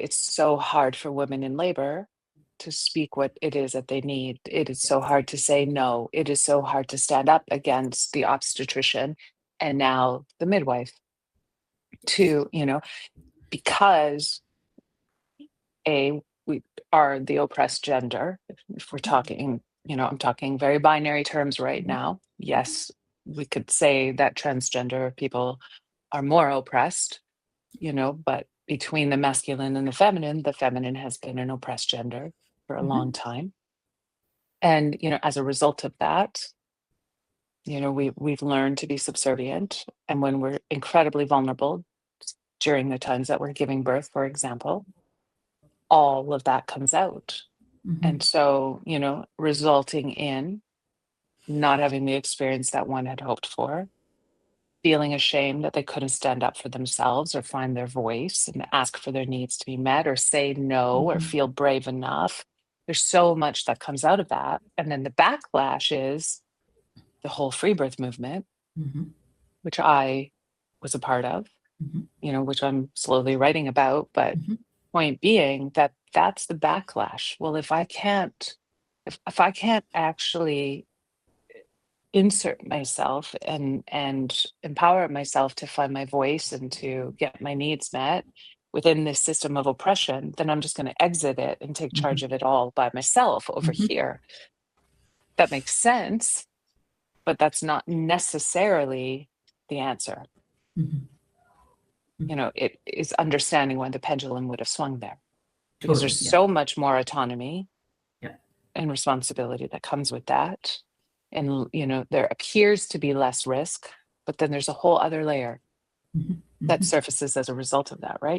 It's so hard for women in labor to speak what it is that they need. It is so hard to say no. It is so hard to stand up against the obstetrician and now the midwife to, because we are the oppressed gender. If we're talking, I'm talking very binary terms right Mhm. now. Yes, we could say that transgender people are more oppressed, but between the masculine and the feminine has been an oppressed gender for a long Mhm. time. And, as a result of that, we've learned to be subservient. And when we're incredibly vulnerable during the times that we're giving birth, for example, all of that comes out. And Mhm. so, resulting in not having the experience that one had hoped for, feeling ashamed that they couldn't stand up for themselves or find their voice and ask for their needs to be met or say no or Mhm. feel brave enough. There's so much that comes out of that. And then the backlash is the whole free birth movement, Mhm. which I was a part of, Mhm. which I'm slowly writing about. But Mhm. point being that that's the backlash. Well, if I can't actually insert myself and empower myself to find my voice and to get my needs met within this system of oppression, then I'm just going to exit it and take charge Mhm. of it all by myself over Mhm. here. That makes sense, but that's not necessarily the answer. Mhm. Mhm. It is understanding when the pendulum would have swung there because Totally. there's Yeah. so much more autonomy Yeah. and responsibility that comes with that. And, there appears to be less risk, but then there's a whole other layer Mhm. that Mhm. surfaces as a result of that, right?